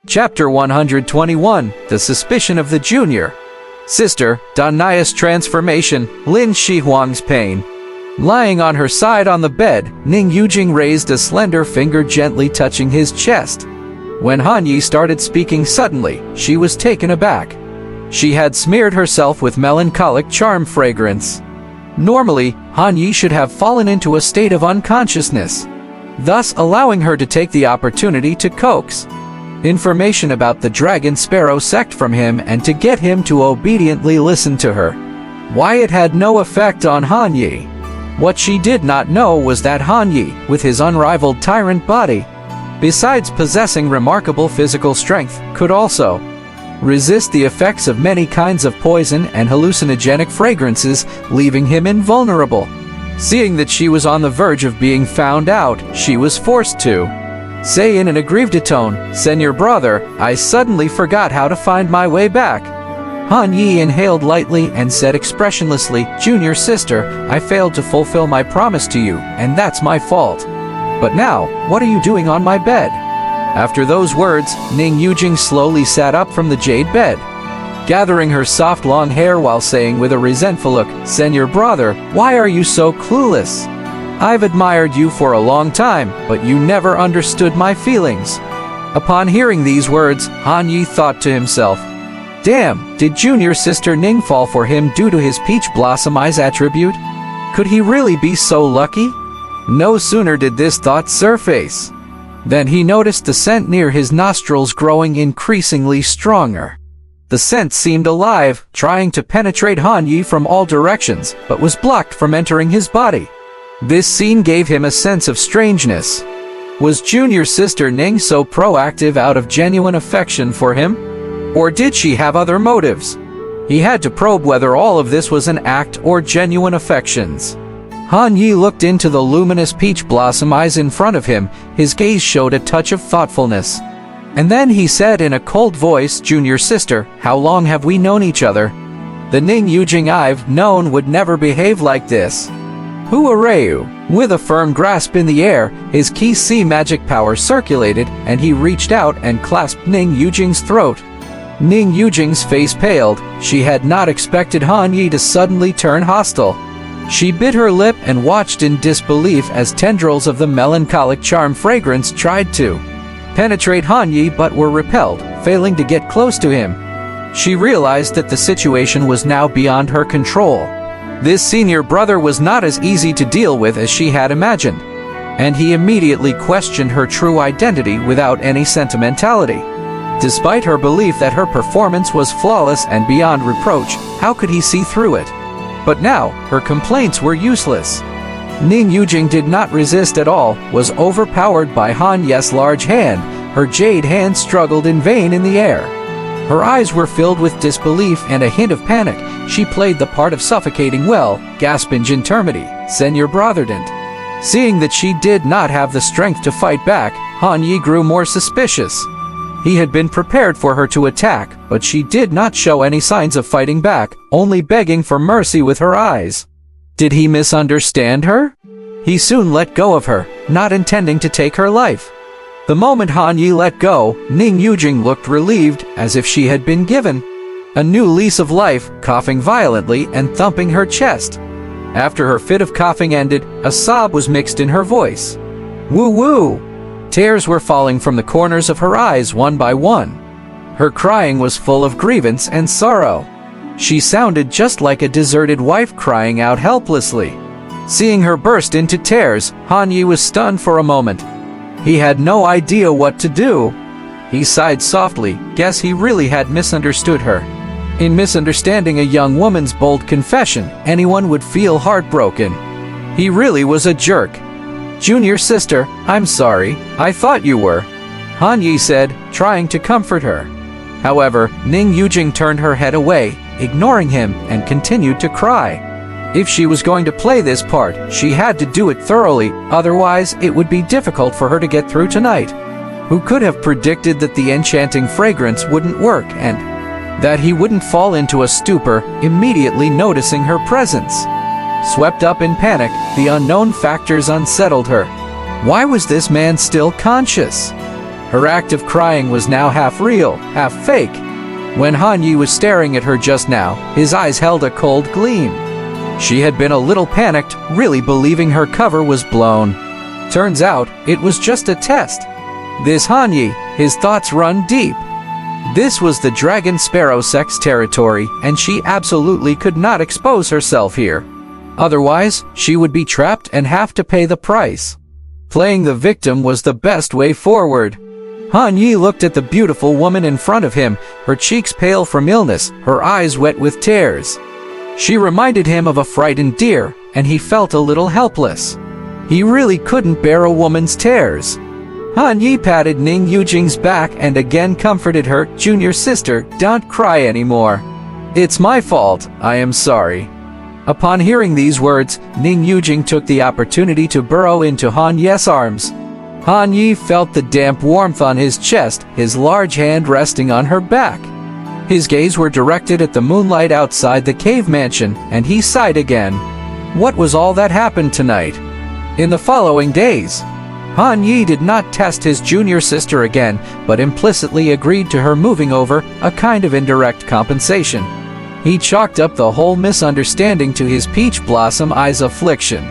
Chapter 121, The Suspicion of the Junior Sister, Danaya's transformation, Lin Shihuang's pain. Lying on her side on the bed, Ning Yujing raised a slender finger gently touching his chest. When Han Yi started speaking suddenly, she was taken aback. She had smeared herself with melancholic charm fragrance. Normally, Han Yi should have fallen into a state of unconsciousness, thus allowing her to take the opportunity to coax information about the Dragon Sparrow sect from him and to get him to obediently listen to her. Why it had no effect on Han Yi. What she did not know was that Han Yi, with his unrivaled tyrant body, besides possessing remarkable physical strength, could also resist the effects of many kinds of poison and hallucinogenic fragrances, leaving him invulnerable. Seeing that she was on the verge of being found out, she was forced to say in an aggrieved tone, "Senior brother, I suddenly forgot how to find my way back." Han Yi inhaled lightly and said expressionlessly, "Junior sister, I failed to fulfill my promise to you, and that's my fault. But now, what are you doing on my bed?" After those words, Ning Yujing slowly sat up from the jade bed, gathering her soft long hair while saying with a resentful look, "Senior brother, why are you so clueless? I've admired you for a long time, but you never understood my feelings." Upon hearing these words, Han Yi thought to himself, "Damn, did junior sister Ning fall for him due to his peach blossom eyes attribute? Could he really be so lucky?" No sooner did this thought surface than he noticed the scent near his nostrils growing increasingly stronger. The scent seemed alive, trying to penetrate Han Yi from all directions, but was blocked from entering his body. This scene gave him a sense of strangeness. Was junior sister Ning so proactive out of genuine affection for him? Or did she have other motives? He had to probe whether all of this was an act or genuine affections. Han Yi looked into the luminous peach blossom eyes in front of him. His gaze showed a touch of thoughtfulness. And then he said in a cold voice, "Junior sister, how long have we known each other?" The Ning Yujing I've known would never behave like this. "Who are you?" With a firm grasp in the air, his Ki Si magic power circulated, and he reached out and clasped Ning Yujing's throat. Ning Yujing's face paled. She had not expected Han Yi to suddenly turn hostile. She bit her lip and watched in disbelief as tendrils of the melancholic charm fragrance tried to penetrate Han Yi but were repelled, failing to get close to him. She realized that the situation was now beyond her control. This senior brother was not as easy to deal with as she had imagined, and he immediately questioned her true identity without any sentimentality. Despite her belief that her performance was flawless and beyond reproach, how could he see through it? But now, her complaints were useless. Ning Yujing did not resist at all, was overpowered by Han Yi's large hand. Her jade hand struggled in vain in the air. Her eyes were filled with disbelief and a hint of panic. She played the part of suffocating well, gasping gentermity, "Senior brother didn't." Seeing that she did not have the strength to fight back, Han Yi grew more suspicious. He had been prepared for her to attack, but she did not show any signs of fighting back, only begging for mercy with her eyes. Did he misunderstand her? He soon let go of her, not intending to take her life. The moment Han Yi let go, Ning Yujing looked relieved, as if she had been given a new lease of life, coughing violently and thumping her chest. After her fit of coughing ended, a sob was mixed in her voice. "Woo-woo!" Tears were falling from the corners of her eyes one by one. Her crying was full of grievance and sorrow. She sounded just like a deserted wife crying out helplessly. Seeing her burst into tears, Han Yi was stunned for a moment. He had no idea what to do. He sighed softly, guess he really had misunderstood her. In misunderstanding a young woman's bold confession, anyone would feel heartbroken. He really was a jerk. "Junior sister, I'm sorry, I thought you were," Han Yi said, trying to comfort her. However, Ning Yujing turned her head away, ignoring him, and continued to cry. If she was going to play this part, she had to do it thoroughly, otherwise it would be difficult for her to get through tonight. Who could have predicted that the enchanting fragrance wouldn't work and that he wouldn't fall into a stupor, immediately noticing her presence? Swept up in panic, the unknown factors unsettled her. Why was this man still conscious? Her act of crying was now half real, half fake. When Han Yi was staring at her just now, his eyes held a cold gleam. She had been a little panicked, really believing her cover was blown. Turns out, it was just a test. This Han Yi, his thoughts run deep. This was the Dragon Sparrow Sect's territory, and she absolutely could not expose herself here. Otherwise, she would be trapped and have to pay the price. Playing the victim was the best way forward. Han Yi looked at the beautiful woman in front of him, her cheeks pale from illness, her eyes wet with tears. She reminded him of a frightened deer, and he felt a little helpless. He really couldn't bear a woman's tears. Han Yi patted Ning Yujing's back and again comforted her. "Junior sister, don't cry anymore. It's my fault, I am sorry." Upon hearing these words, Ning Yujing took the opportunity to burrow into Han Yi's arms. Han Yi felt the damp warmth on his chest, his large hand resting on her back. His gaze were directed at the moonlight outside the cave mansion, and he sighed again. What was all that happened tonight? In the following days, Han Yi did not test his junior sister again, but implicitly agreed to her moving over, a kind of indirect compensation. He chalked up the whole misunderstanding to his peach blossom eye's affliction.